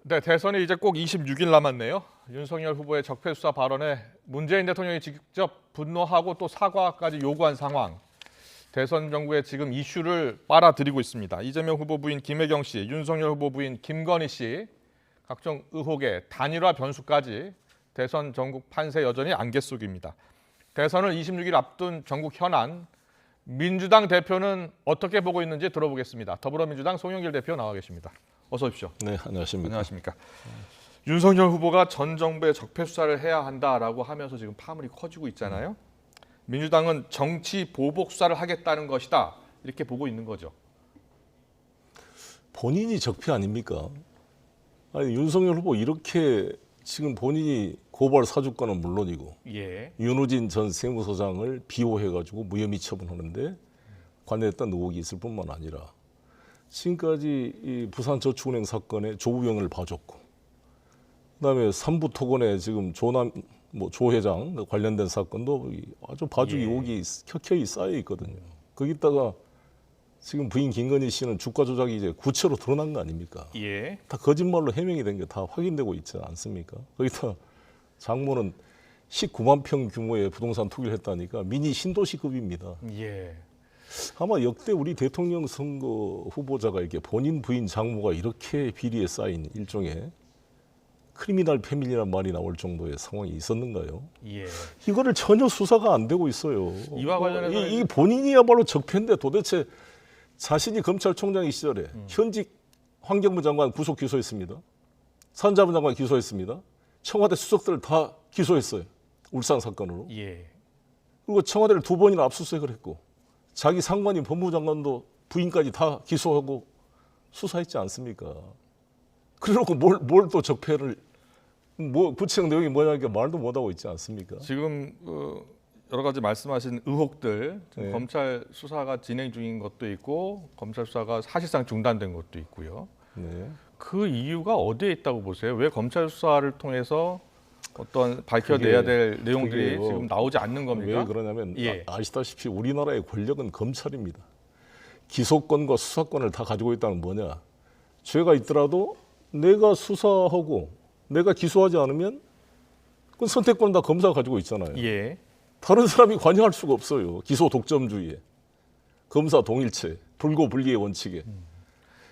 네, 대선이 이제 꼭 26일 남았네요. 윤석열 후보의 적폐 수사 발언에 문재인 대통령이 직접 분노하고 또 사과까지 요구한 상황. 대선 정부의 지금 이슈를 빨아들이고 있습니다. 이재명 후보 부인 김혜경 씨, 윤석열 후보 부인 김건희 씨, 각종 의혹의 단일화 변수까지 대선 전국 판세 여전히 안개 속입니다. 대선을 26일 앞둔 전국 현안, 민주당 대표는 어떻게 보고 있는지 들어보겠습니다. 더불어민주당 송영길 대표 나와 계십니다. 어서 오십시오. 네, 안녕하십니까. 안녕하십니까. 윤석열 후보가 전 정부의 적폐 수사를 해야 한다라고 하면서 지금 파문이 커지고 있잖아요. 민주당은 정치 보복 수사를 하겠다는 것이다. 이렇게 보고 있는 거죠. 본인이 적폐 아닙니까? 아니, 윤석열 후보 이렇게 지금 본인이 고발 사주권은 물론이고 예. 윤호진 전 세무서장을 비호해가지고 무혐의 처분하는데 관여했던 의혹이 있을 뿐만 아니라 지금까지 이 부산저축은행 사건에 조우영을 봐줬고, 그다음에 삼부토건에 지금 조 회장 관련된 사건도 아주 봐주기 의혹이 켜켜이 쌓여 있거든요. 거기다가 지금 부인 김건희 씨는 주가 조작이 이제 구체로 드러난 거 아닙니까? 예. 다 거짓말로 해명이 된 게 다 확인되고 있지 않습니까? 거기다 장모는 19만 평 규모의 부동산 투기를 했다니까 미니 신도시급입니다. 예. 아마 역대 우리 대통령 선거 후보자가 이렇게 본인 부인 장모가 이렇게 비리에 쌓인 일종의 크리미널 패밀리란 말이 나올 정도의 상황이 있었는가요? 예. 이거를 전혀 수사가 안 되고 있어요. 이와 관련해서 이 본인이야말로 적폐인데 도대체 자신이 검찰총장의 시절에 현직 환경부 장관 구속 기소했습니다. 산자부 장관 기소했습니다. 청와대 수석들을 다 기소했어요. 울산 사건으로. 예. 그리고 청와대를 2번이나 압수수색을 했고 자기 상관인 법무부 장관도 부인까지 다 기소하고 수사했지 않습니까? 그래놓고 뭘 또 적폐를 뭐 구체적 내용이 뭐냐니까 말도 못하고 있지 않습니까? 지금 여러 가지 말씀하신 의혹들 지금 네. 검찰 수사가 진행 중인 것도 있고 검찰 수사가 사실상 중단된 것도 있고요. 네. 그 이유가 어디에 있다고 보세요? 왜 검찰 수사를 통해서 어떤 밝혀내야 될 내용들이 그게요. 지금 나오지 않는 겁니까? 왜 그러냐면 예. 아시다시피 우리나라의 권력은 검찰입니다. 기소권과 수사권을 다 가지고 있다는 뭐냐? 죄가 있더라도 내가 수사하고 내가 기소하지 않으면 그건 선택권은 다 검사가 가지고 있잖아요. 예. 다른 사람이 관여할 수가 없어요. 기소 독점주의에, 검사 동일체, 불고불리의 원칙에.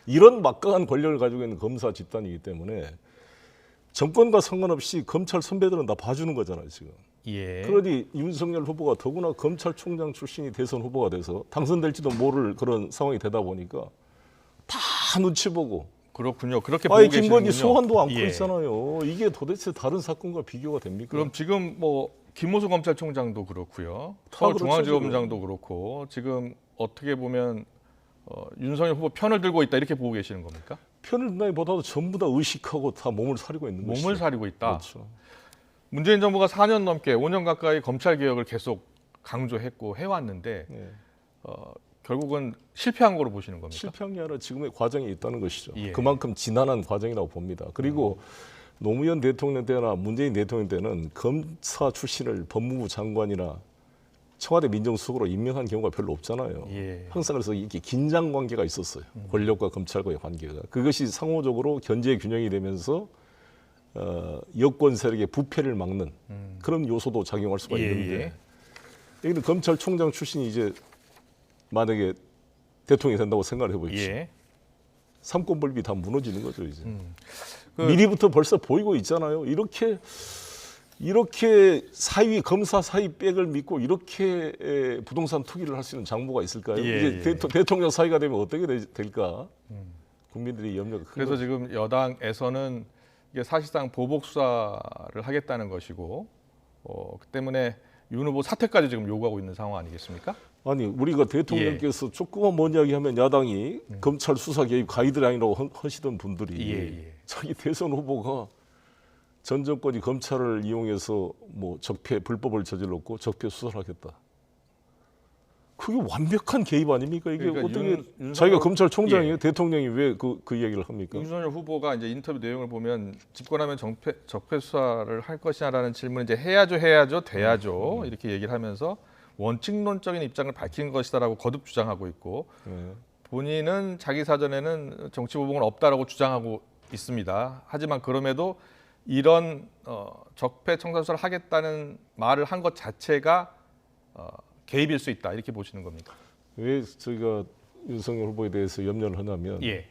이런 막강한 권력을 가지고 있는 검사 집단이기 때문에 정권과 상관없이 검찰 선배들은 다 봐주는 거잖아요, 지금. 예. 그러니 윤석열 후보가 더구나 검찰총장 출신이 대선 후보가 돼서 당선될지도 모를 그런 상황이 되다 보니까 다 눈치 보고. 그렇군요. 그렇게 보고 아니, 계시는군요. 김건희 소환도 않고 예. 있잖아요. 이게 도대체 다른 사건과 비교가 됩니까? 그럼 지금 뭐 김호수 검찰총장도 그렇고요. 다 서울중앙지검장도 그렇고 지금 어떻게 보면 윤석열 후보 편을 들고 있다 이렇게 보고 계시는 겁니까? 편을 든다기보다도 전부 다 의식하고 다 몸을 사리고 있는 것이죠. 몸을 사리고 있다. 그렇죠. 문재인 정부가 4년 넘게 5년 가까이 검찰 개혁을 계속 강조했고 해왔는데 네. 결국은 실패한 거로 보시는 겁니까? 실패한 게 아니라 지금의 과정이 있다는 것이죠. 예. 그만큼 지난한 과정이라고 봅니다. 그리고 노무현 대통령 때나 문재인 대통령 때는 검사 출신을 법무부 장관이나 청와대 민정수석으로 임명한 경우가 별로 없잖아요. 예. 항상 그래서 이렇게 긴장 관계가 있었어요. 권력과 검찰과의 관계가. 그것이 상호적으로 견제 균형이 되면서 여권 세력의 부패를 막는 그런 요소도 작용할 수가 있는데 여기는 검찰총장 출신이 이제 만약에 대통령이 된다고 생각을 해보십시오. 예. 삼권분립이 다 무너지는 거죠 이제. 그- 미리부터 벌써 보이고 있잖아요. 이렇게 사위 검사 사위 백을 믿고 이렇게 부동산 투기를 할 수 있는 장부가 있을까요? 예, 이제 예. 대통령 사위가 되면 어떻게 될까? 국민들이 염려가 큰 그래서 거죠. 지금 여당에서는 이게 사실상 보복 수사를 하겠다는 것이고 그 때문에 윤 후보 사퇴까지 지금 요구하고 있는 상황 아니겠습니까? 아니 우리가 대통령께서 조금만 뭔 이야기하면 야당이 검찰 수사 개입 가이드라인이라고 하시던 분들이 예. 자기 대선 후보가 전 정권이 검찰을 이용해서 뭐 적폐 불법을 저질렀고 적폐 수사를 하겠다. 그게 완벽한 개입 아닙니까? 이게 그러니까 어떻게 윤석열- 자기가 검찰총장이에요? 예. 대통령이 왜 그 이야기를 합니까? 윤석열 후보가 이제 인터뷰 내용을 보면 집권하면 적폐 수사를 할 것이냐라는 질문을 이제 해야죠, 돼야죠 이렇게 얘기를 하면서 원칙론적인 입장을 밝힌 것이다라고 거듭 주장하고 있고 네. 본인은 자기 사전에는 정치 보복은 없다라고 주장하고 있습니다. 하지만 그럼에도 이런 적폐 청산수사를 하겠다는 말을 한 것 자체가 개입일 수 있다 이렇게 보시는 겁니까? 왜 저희가 윤석열 후보에 대해서 염려를 하냐면 예.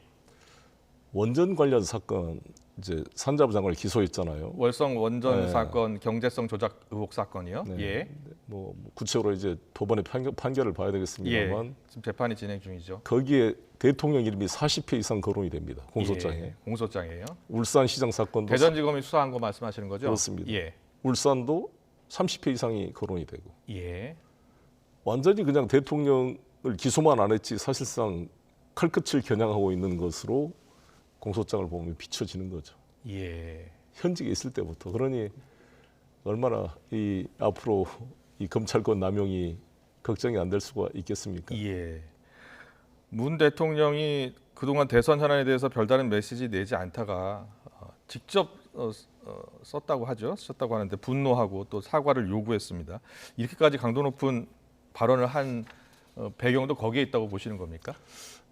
원전 관련 사건 이제 산자부 장관을 기소했잖아요. 월성 원전 네. 사건 경제성 조작 의혹 사건이요. 네. 예. 뭐 구체적으로 이제 법원의 판결을 봐야 예. 되겠습니다만 지금 재판이 진행 중이죠. 거기에 대통령 이름이 40회 이상 거론이 됩니다. 공소장에. 예. 공소장이에요. 울산시장 사건도 대전지검이 수사한 거 말씀하시는 거죠? 그렇습니다. 예. 울산도 30회 이상이 거론이 되고 예. 완전히 그냥 대통령을 기소만 안 했지 사실상 칼끝을 겨냥하고 있는 것으로 공소장을 보면 비춰지는 거죠. 예. 현직에 있을 때부터. 그러니 얼마나 이 앞으로 이 검찰권 남용이 걱정이 안 될 수가 있겠습니까? 예. 문 대통령이 그동안 대선 현안에 대해서 별다른 메시지 내지 않다가 직접 썼다고 하죠. 썼다고 하는데 분노하고 또 사과를 요구했습니다. 이렇게까지 강도 높은 발언을 한 배경도 거기에 있다고 보시는 겁니까?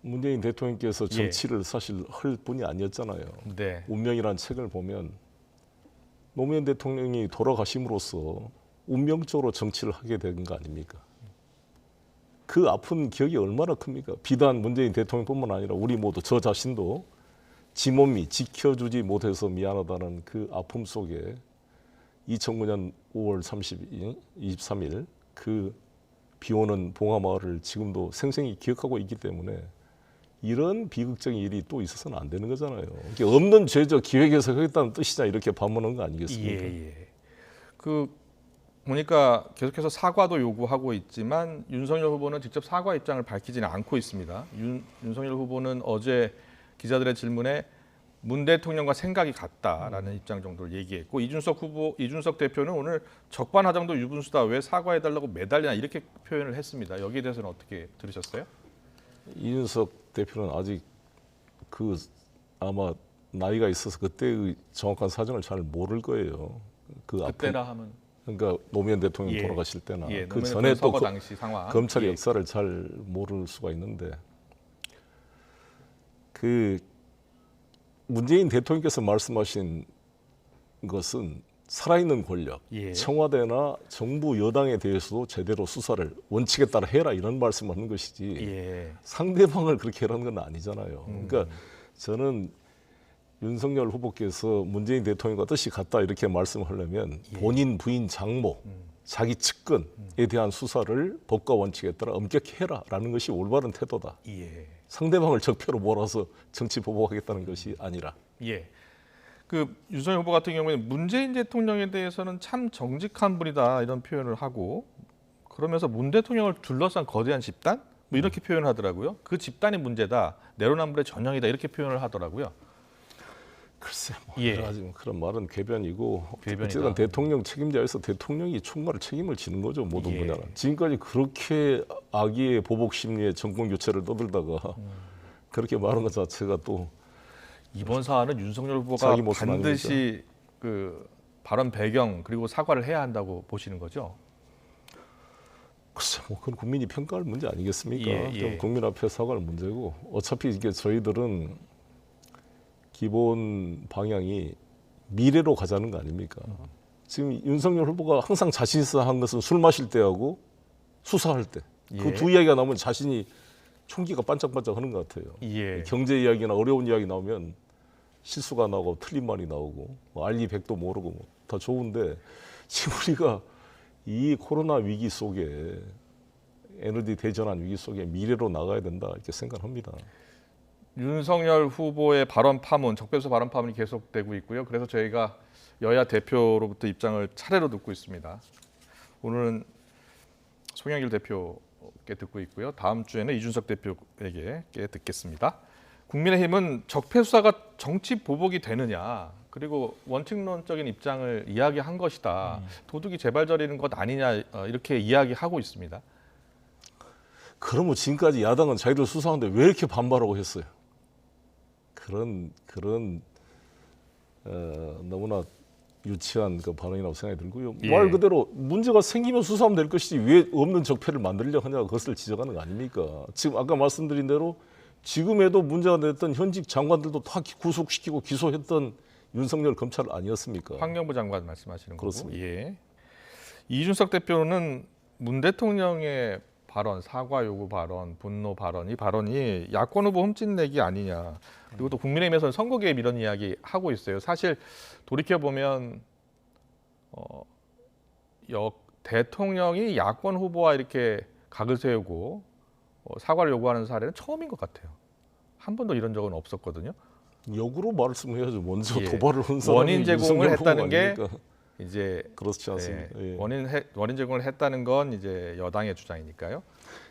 문재인 대통령께서 정치를 사실 할 분이 아니었잖아요. 네. 운명이라는 책을 보면 노무현 대통령이 돌아가심으로써 운명적으로 정치를 하게 된 거 아닙니까? 그 아픈 기억이 얼마나 큽니까? 비단 문재인 대통령뿐만 아니라 우리 모두 저 자신도 지 몸이 지켜주지 못해서 미안하다는 그 아픔 속에 2009년 5월 23일 그 비오는 봉하마을을 지금도 생생히 기억하고 있기 때문에 이런 비극적인 일이 또 있어서는 안 되는 거잖아요. 이게 없는 죄죠. 기획해서 하겠다는 뜻이냐 이렇게 반문한 거 아니겠습니까? 예. 그 보니까 계속해서 사과도 요구하고 있지만 윤석열 후보는 직접 사과 입장을 밝히지는 않고 있습니다. 윤석열 후보는 어제 기자들의 질문에 문 대통령과 생각이 같다라는 입장 정도를 얘기했고 이준석 대표는 오늘 적반하장도 유분수다 왜 사과해달라고 매달리나 이렇게 표현을 했습니다. 여기에 대해서는 어떻게 들으셨어요? 이준석 대표는 아직 그 아마 나이가 있어서 그때의 정확한 사정을 잘 모를 거예요. 그때라 하면 그러니까 노무현 대통령 예. 돌아가실 때나 예, 그 노무현 전에 또 선거 당시 상황. 검찰의 예. 역사를 잘 모를 수가 있는데 그 문재인 대통령께서 말씀하신 것은 살아있는 권력, 예. 청와대나 정부 여당에 대해서도 제대로 수사를 원칙에 따라 해라 이런 말씀을 하는 것이지 예. 상대방을 그렇게 하라는 건 아니잖아요. 그러니까 저는 윤석열 후보께서 문재인 대통령과 뜻이 같다 이렇게 말씀을 하려면 본인 부인 장모, 자기 측근에 대한 수사를 법과 원칙에 따라 엄격히 해라라는 것이 올바른 태도다. 예. 상대방을 적폐로 몰아서 정치 보복하겠다는 것이 아니라. 예. 그 윤석열 후보 같은 경우에는 문재인 대통령에 대해서는 참 정직한 분이다 이런 표현을 하고 그러면서 문 대통령을 둘러싼 거대한 집단 뭐 이렇게 표현을 하더라고요. 그 집단이 문제다. 내로남불의 전형이다 이렇게 표현을 하더라고요. 글쎄 뭐 예. 여러 가지 그런 말은 궤변이고 궤변이다. 어쨌든 대통령 책임자에서 대통령이 총괄 책임을 지는 거죠. 모든 예. 분야는. 지금까지 그렇게 악의의 보복 심리에 정권 교체를 떠들다가 그렇게 말한 것 자체가 또 이번 사안은 윤석열 후보가 자기 모습 반드시 그 발언 배경 그리고 사과를 해야 한다고 보시는 거죠. 글쎄 뭐 그건 국민이 평가할 문제 아니겠습니까? 예, 예. 좀 국민 앞에 사과할 문제고 어차피 이게 저희들은 기본 방향이 미래로 가자는 거 아닙니까? 지금 윤석열 후보가 항상 자신 있어 한 것은 술 마실 때하고 수사할 때. 그 예. 두 이야기가 나오면 자신이 총기가 반짝반짝 하는 것 같아요. 예. 경제 이야기나 어려운 이야기 나오면 실수가 나오고 틀린 말이 나오고 뭐 알리 백도 모르고 뭐 다 좋은데 지금 우리가 이 코로나 위기 속에 에너지 대전환 위기 속에 미래로 나가야 된다 이렇게 생각합니다. 윤석열 후보의 발언 파문, 적폐수사 발언 파문이 계속되고 있고요. 그래서 저희가 여야 대표로부터 입장을 차례로 듣고 있습니다. 오늘은 송영길 대표께 듣고 있고요. 다음 주에는 이준석 대표에게 듣겠습니다. 국민의힘은 적폐수사가 정치 보복이 되느냐, 그리고 원칙론적인 입장을 이야기한 것이다. 도둑이 재발저리는 것 아니냐 이렇게 이야기하고 있습니다. 그러면 지금까지 야당은 자기들 수사하는데 왜 이렇게 반발하고 했어요? 그런 너무나 유치한 그 발언이라고 생각이 들고요. 예. 말 그대로 문제가 생기면 수사하면 될 것이지 왜 없는 적폐를 만들려 하냐 그것을 지적하는 거 아닙니까? 지금 아까 말씀드린 대로 지금에도 문제가 됐던 현직 장관들도 다 구속시키고 기소했던 윤석열 검찰 아니었습니까? 환경부 장관 말씀하시는 거고. 그렇습니다. 예. 이준석 대표는 문 대통령의 발언, 사과 요구 발언, 분노 발언, 이 발언이 야권 후보 흠집내기 아니냐. 그리고 또 국민의힘에서는 선거 개입 이런 이야기 하고 있어요. 사실 돌이켜 보면 대통령이 야권 후보와 이렇게 각을 세우고 사과를 요구하는 사례는 처음인 것 같아요. 한 번도 이런 적은 없었거든요. 역으로 말씀해야죠. 먼저 예. 도발을 한 사람이 원인 제공을 윤석열 했다는 후보 게 아닙니까? 이제 그렇지 않습니다. 예. 원인 제공을 했다는 건 이제 여당의 주장이니까요.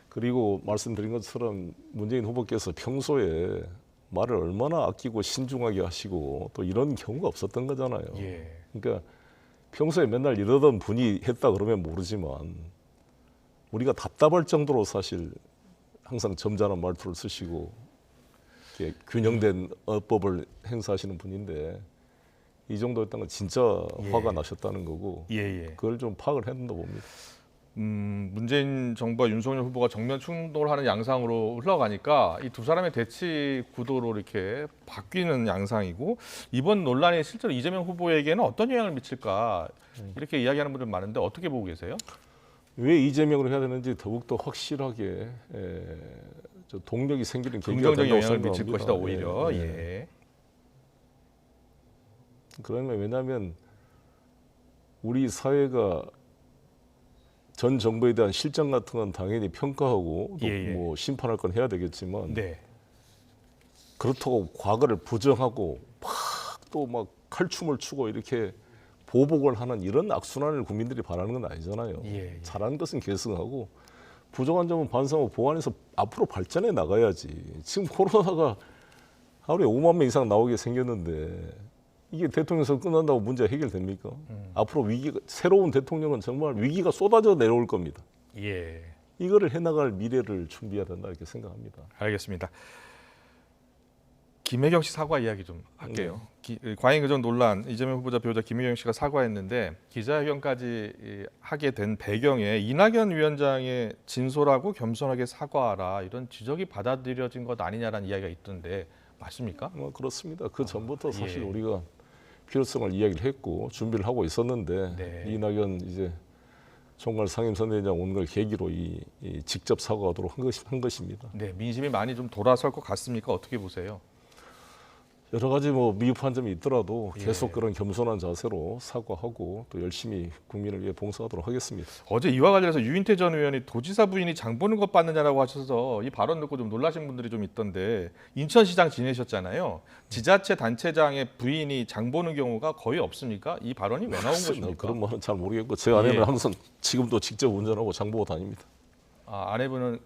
그리고 말씀드린 것처럼 문재인 후보께서 평소에 말을 얼마나 아끼고 신중하게 하시고 또 이런 경우가 없었던 거잖아요. 예. 그러니까 평소에 맨날 이러던 분이 했다 그러면 모르지만 우리가 답답할 정도로 사실 항상 점잖은 말투를 쓰시고 이렇게 균형된 어법을 행사하시는 분인데 이 정도였던 건 진짜 화가 나셨다는 거고 예. 그걸 좀 파악을 했는다 봅니다. 문재인 정부와 윤석열 후보가 정면 충돌하는 양상으로 흘러가니까 이 두 사람의 대치 구도로 이렇게 바뀌는 양상이고 이번 논란이 실제로 이재명 후보에게는 어떤 영향을 미칠까 이렇게 이야기하는 분들 많은데 어떻게 보고 계세요? 왜 이재명으로 해야 되는지 더욱더 확실하게 저 동력이 생기는 계기가 긍정적인 된다고 영향을 미칠 생각합니다. 것이다 오히려. 예. 예. 그러면 왜냐하면 우리 사회가 전 정부에 대한 실정 같은 건 당연히 평가하고 또 예. 뭐 심판할 건 해야 되겠지만 네. 그렇다고 과거를 부정하고 또 막 칼춤을 추고 이렇게 보복을 하는 이런 악순환을 국민들이 바라는 건 아니잖아요. 예. 잘하는 것은 계승하고 부족한 점은 반성하고 보완해서 앞으로 발전해 나가야지. 지금 코로나가 하루에 5만 명 이상 나오게 생겼는데 이게 대통령 선거 끝난다고 문제 해결됩니까? 앞으로 위기가 새로운 대통령은 정말 위기가 쏟아져 내려올 겁니다. 예. 이거를 해나갈 미래를 준비해야 된다 이렇게 생각합니다. 알겠습니다. 김혜경 씨 사과 이야기 좀 할게요. 과잉 의전 논란 이재명 후보자 배우자 김혜경 씨가 사과했는데 기자회견까지 하게 된 배경에 이낙연 위원장의 진솔하고 겸손하게 사과하라 이런 지적이 받아들여진 것 아니냐라는 이야기가 있던데 맞습니까? 그렇습니다. 그 전부터 사실 예. 우리가 필요성을 이야기를 했고 준비를 하고 있었는데 네. 이낙연 이제 총괄 상임선대위원장 온 걸 계기로 이 직접 사과하도록 한 것입니다. 네, 민심이 많이 좀 돌아설 것 같습니까? 어떻게 보세요? 여러 가지 뭐 미흡한 점이 있더라도 예. 계속 그런 겸손한 자세로 사과하고 또 열심히 국민을 위해 봉사하도록 하겠습니다. 어제 이와 관련해서 유인태 전 의원이 도지사 부인이 장 보는 것 받느냐라고 하셔서 이 발언 듣고 좀 놀라신 분들이 좀 있던데 인천시장 지내셨잖아요. 지자체 단체장의 부인이 장 보는 경우가 거의 없습니까? 이 발언이 왜 나온 것입니까? 그런 말은 잘 모르겠고 제 아내는 예. 항상 지금도 직접 운전하고 장 보고 다닙니다. 아내분은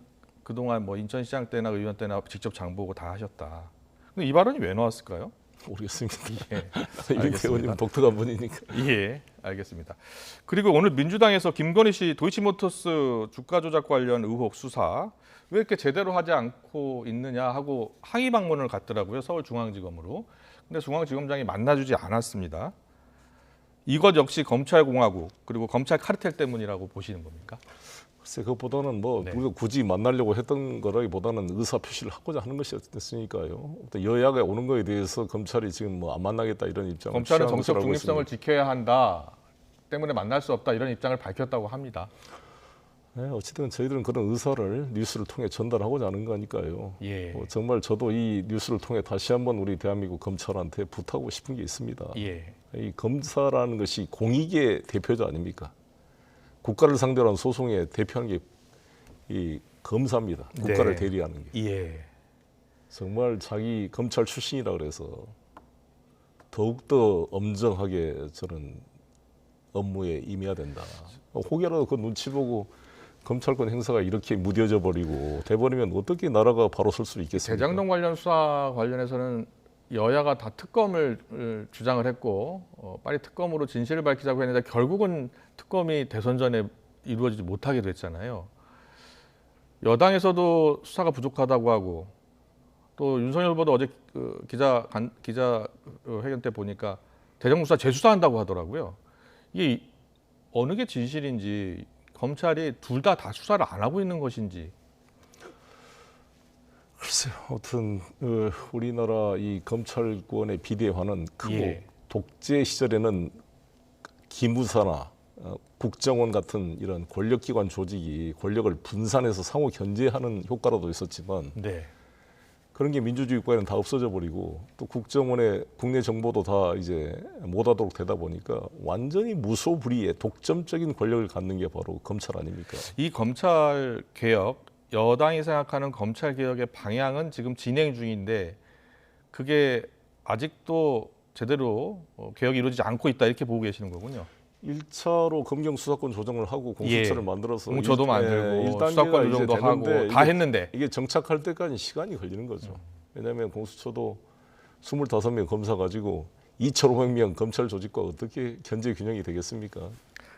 그동안 뭐 인천시장 때나 의원 때나 직접 장 보고 다 하셨다. 근데 이 발언이 왜 나왔을까요? 모르겠습니다. 예, 유인태 의원님 독특한 분이니까. 예, 알겠습니다. 그리고 오늘 민주당에서 김건희 씨 도이치모터스 주가 조작 관련 의혹 수사 왜 이렇게 제대로 하지 않고 있느냐 하고 항의 방문을 갔더라고요. 서울중앙지검으로. 근데 중앙지검장이 만나주지 않았습니다. 이것 역시 검찰공화국 그리고 검찰 카르텔 때문이라고 보시는 겁니까? 글쎄 그것보다는 뭐 네. 우리가 굳이 만나려고 했던 거라기보다는 의사 표시를 하고자 하는 것이었으니까요. 어떤 여야가 오는 거에 대해서 검찰이 지금 뭐 안 만나겠다 이런 입장을 검찰은 취한 정책 것으로 알고 중립성을 있습니다. 지켜야 한다 때문에 만날 수 없다 이런 입장을 밝혔다고 합니다. 네, 어쨌든 저희들은 그런 의사를 뉴스를 통해 전달하고자 하는 거니까요. 예. 정말 저도 이 뉴스를 통해 다시 한번 우리 대한민국 검찰한테 부탁하고 싶은 게 있습니다. 예. 이 검사라는 것이 공익의 대표자 아닙니까? 국가를 상대로 한 소송에 대표하는 게 이 검사입니다. 국가를 네. 대리하는 게. 예. 정말 자기 검찰 출신이라 그래서 더욱더 엄정하게 저는 업무에 임해야 된다. 혹여라도 그 눈치 보고 검찰권 행사가 이렇게 무뎌져 버리고 돼버리면 어떻게 나라가 바로 설 수 있겠습니까? 대장동 관련 수사 관련해서는 여야가 다 특검을 주장을 했고 빨리 특검으로 진실을 밝히자고 했는데 결국은 특검이 대선 전에 이루어지지 못하게 됐잖아요. 여당에서도 수사가 부족하다고 하고 또 윤석열 후보도 어제 그 기자 회견 때 보니까 대장동 수사 재수사한다고 하더라고요. 이게 어느 게 진실인지 검찰이 둘 다 수사를 안 하고 있는 것인지. 글쎄요. 아무튼 우리나라 이 검찰권의 비대화는 크고 예. 독재 시절에는 기무사나 국정원 같은 이런 권력기관 조직이 권력을 분산해서 상호 견제하는 효과라도 있었지만 네. 그런 게 민주주의 국가에는 다 없어져 버리고 또 국정원의 국내 정보도 다 이제 못하도록 되다 보니까 완전히 무소불위의 독점적인 권력을 갖는 게 바로 검찰 아닙니까? 이 검찰 개혁, 여당이 생각하는 검찰 개혁의 방향은 지금 진행 중인데 그게 아직도 제대로 개혁이 이루어지지 않고 있다 이렇게 보고 계시는 거군요. 1차로 검경 수사권 조정을 하고 공수처를 예. 만들어서 공처도 만들고 수사권 조정도 하고 다 했는데 이게 정착할 때까지 시간이 걸리는 거죠. 왜냐하면 공수처도 25명 검사 가지고 2,500명 검찰 조직과 어떻게 견제 균형이 되겠습니까?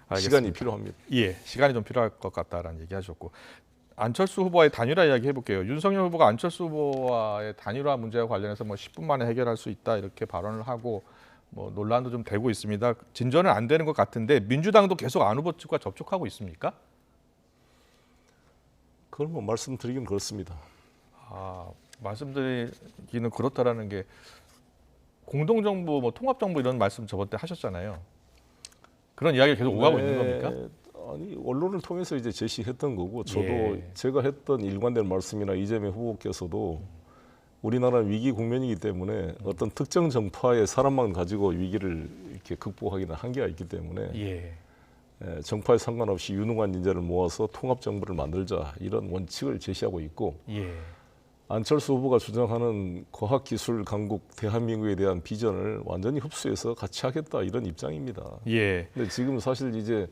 알겠습니다. 시간이 필요합니다. 예, 시간이 좀 필요할 것 같다라는 얘기하셨고 안철수 후보와의 단일화 이야기 해볼게요. 윤석열 후보가 안철수 후보와의 단일화 문제와 관련해서 뭐 10분 만에 해결할 수 있다 이렇게 발언을 하고 뭐 논란도 좀 되고 있습니다. 진전은 안 되는 것 같은데 민주당도 계속 안 후보 측과 접촉하고 있습니까? 그걸 뭐 말씀드리긴 그렇습니다. 말씀드리기는 그렇다라는 게 공동정부, 뭐 통합정부 이런 말씀 저번 때 하셨잖아요. 그런 이야기가 계속 오가고 있는 겁니까? 아니 언론을 통해서 이제 제시했던 거고 저도 예. 제가 했던 일관된 말씀이나 이재명 후보께서도 우리나라는 위기 국면이기 때문에 어떤 특정 정파의 사람만 가지고 위기를 이렇게 극복하기는 한계가 있기 때문에 예. 정파에 상관없이 유능한 인재를 모아서 통합 정부를 만들자 이런 원칙을 제시하고 있고 예. 안철수 후보가 주장하는 과학기술 강국 대한민국에 대한 비전을 완전히 흡수해서 같이 하겠다 이런 입장입니다. 예. 근데 지금 사실 이제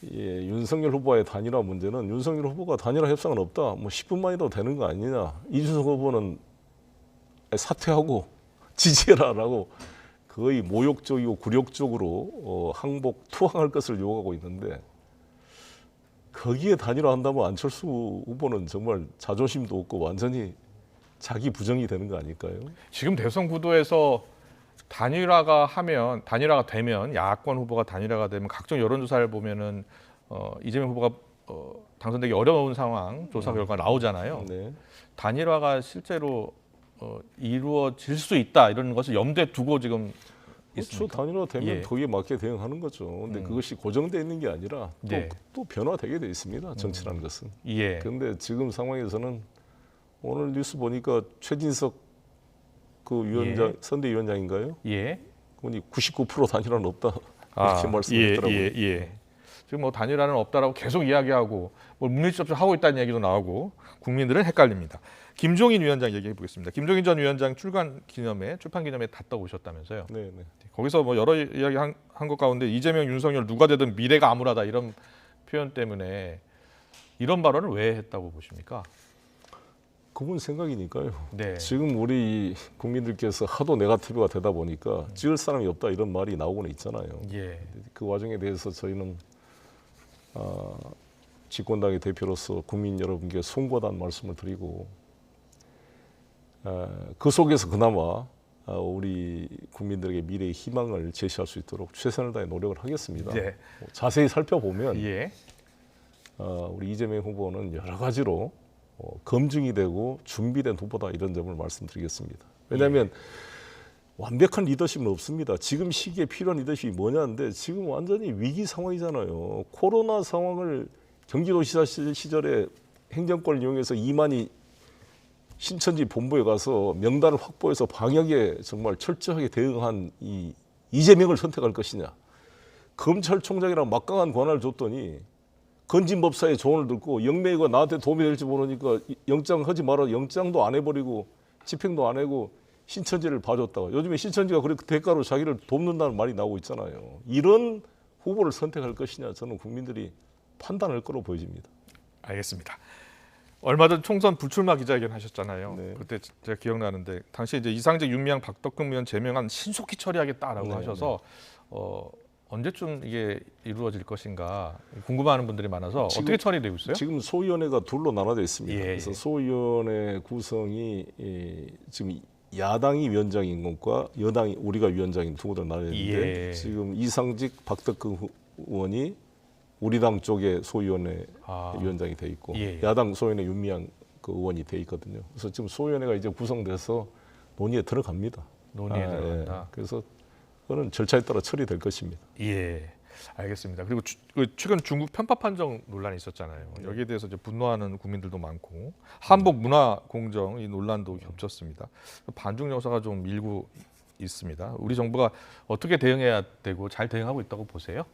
윤석열 후보와의 단일화 문제는 윤석열 후보가 단일화 협상은 없다. 뭐 10분만이라도 되는 거 아니냐. 이준석 후보는 사퇴하고 지지해라라고 거의 모욕적이고 굴욕적으로 항복 투항할 것을 요구하고 있는데 거기에 단일화한다면 안철수 후보는 정말 자존심도 없고 완전히 자기 부정이 되는 거 아닐까요? 지금 대선 구도에서 단일화가 되면 야권 후보가 단일화가 되면 각종 여론조사를 보면은 이재명 후보가 당선되기 어려운 상황 조사 결과 나오잖아요. 네. 단일화가 실제로 이루어질 수 있다 이런 것을 염두에 두고 지금 그렇죠. 있습니까? 단일화 되면 예. 거기에 맞게 대응하는 거죠. 근데 그것이 고정되어 있는 게 아니라 네. 또 변화되게 돼 있습니다. 정치라는 것은. 예. 그런데 지금 상황에서는 오늘 뉴스 보니까 최진석 그 위원장 선대위원장인가요? 예. 그분이 99% 단일화는 없다 이렇게 말씀하셨더라고요. 예. 지금 뭐 단일화는 없다라고 계속 이야기하고 뭐 물밑접촉 하고 있다는 얘기도 나오고 국민들은 헷갈립니다. 김종인 위원장 얘기해 보겠습니다. 김종인 전 위원장 출판 기념회 갔다 오셨다면서요? 네. 거기서 뭐 여러 이야기 한 것 가운데 이재명, 윤석열 누가 되든 미래가 암울하다 이런 표현 때문에 이런 발언을 왜 했다고 보십니까? 그분 생각이니까요. 네. 지금 우리 국민들께서 하도 네거티브가 되다 보니까 찍을 사람이 없다 이런 말이 나오고는 있잖아요. 예. 그 와중에 대해서 저희는 집권당의 대표로서 국민 여러분께 송구하다는 말씀을 드리고 그 속에서 그나마 우리 국민들에게 미래의 희망을 제시할 수 있도록 최선을 다해 노력을 하겠습니다. 네. 자세히 살펴보면 예. 우리 이재명 후보는 여러 가지로 검증이 되고 준비된 후보다 이런 점을 말씀드리겠습니다. 왜냐하면 완벽한 리더십은 없습니다. 지금 시기에 필요한 리더십이 뭐냐는데 지금 완전히 위기 상황이잖아요. 코로나 상황을 경기도지사 시절에 행정권을 이용해서 이만희 신천지 본부에 가서 명단을 확보해서 방역에 정말 철저하게 대응한 이 이재명을 선택할 것이냐. 검찰총장이랑 막강한 권한을 줬더니 건진법사의 조언을 듣고 영매가 나한테 도움이 될지 모르니까 영장 하지 마라. 영장도 안 해버리고 집행도 안 하고 신천지를 봐줬다가 요즘에 신천지가 그렇게 대가로 자기를 돕는다는 말이 나오고 있잖아요. 이런 후보를 선택할 것이냐 저는 국민들이 판단할 거로 보여집니다. 알겠습니다. 얼마 전 총선 불출마 기자회견 하셨잖아요. 네. 그때 제가 기억나는데 당시 이제 이상직, 윤미향, 박덕흠 의원 제명안 신속히 처리하겠다라고 네, 하셔서 언제쯤 이게 이루어질 것인가 궁금해하는 분들이 많아서 어떻게 처리되고 있어요? 지금 소위원회가 둘로 나눠져 있습니다. 예, 그래서 소위원회 구성이 지금 야당이 위원장인 것과 여당이 우리가 위원장인 두 곳으로 나뉘었는데 예. 지금 이상직, 박덕흠 의원이 우리 당 쪽에 소위원회 위원장이 돼 있고 예. 야당 소위원회 윤미향 그 의원이 돼 있거든요. 그래서 지금 소위원회가 이제 구성돼서 논의에 들어갑니다. 논의에 들어간다. 그래서 그거는 절차에 따라 처리될 것입니다. 예, 알겠습니다. 그리고 최근 중국 편파 판정 논란이 있었잖아요. 여기에 대해서 이제 분노하는 국민들도 많고 한복 문화 공정 이 논란도 겹쳤습니다. 반중 요소가 좀 일부 있습니다. 우리 정부가 어떻게 대응해야 되고 잘 대응하고 있다고 보세요?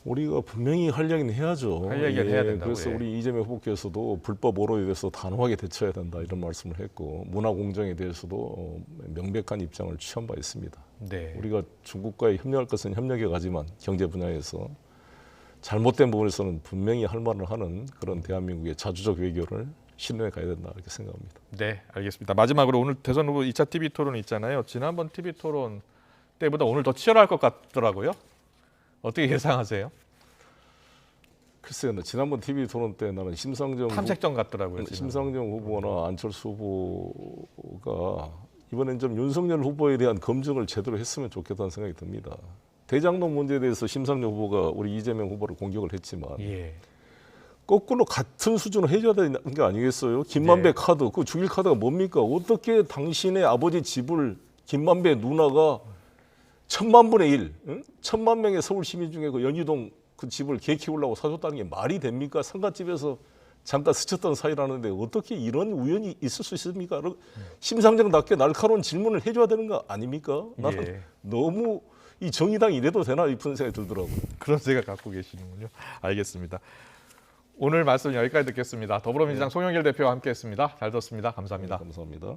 우리가 분명히 할 얘기는 해야죠. 할 얘기를 해야 된다고, 그래서 예. 우리 이재명 후보께서도 불법 오로에 대해서 단호하게 대처해야 된다 이런 말씀을 했고 문화 공정에 대해서도 명백한 입장을 취한 바 있습니다. 네. 우리가 중국과의 협력할 것은 협력해 가지만 경제 분야에서 잘못된 부분에서는 분명히 할 말을 하는 그런 대한민국의 자주적 외교를 신뢰해 가야 된다 이렇게 생각합니다. 네, 알겠습니다. 마지막으로 오늘 대선 후보 2차 TV 토론 있잖아요. 지난번 TV 토론 때보다 오늘 더 치열할 것 같더라고요. 어떻게 예상하세요? 글쎄요, 지난번 TV 토론 때 나는 탐색전 같더라고요. 지금. 심상정 후보나 안철수 후보가 이번엔 좀 윤석열 후보에 대한 검증을 제대로 했으면 좋겠다는 생각이 듭니다. 대장동 문제에 대해서 심상정 후보가 우리 이재명 후보를 공격을 했지만 예. 거꾸로 같은 수준으로 해줘야 되는 게 아니겠어요? 김만배 네. 카드, 그 죽일 카드가 뭡니까? 어떻게 당신의 아버지 집을 김만배 누나가 1000만 분의 1, 1000만 명의 서울 시민 중에 그 연희동 그 집을 개 키우려고 사줬다는 게 말이 됩니까? 상가집에서 잠깐 스쳤던 사이라는데 어떻게 이런 우연이 있을 수 있습니까? 심상정답게 날카로운 질문을 해줘야 되는 거 아닙니까? 나는 예. 너무 이 정의당이 이래도 되나 싶은 생각이 들더라고요. 그런 생각 갖고 계시는군요. 알겠습니다. 오늘 말씀 여기까지 듣겠습니다. 더불어민주당 송영길 대표와 함께했습니다. 잘 들었습니다. 감사합니다. 감사합니다.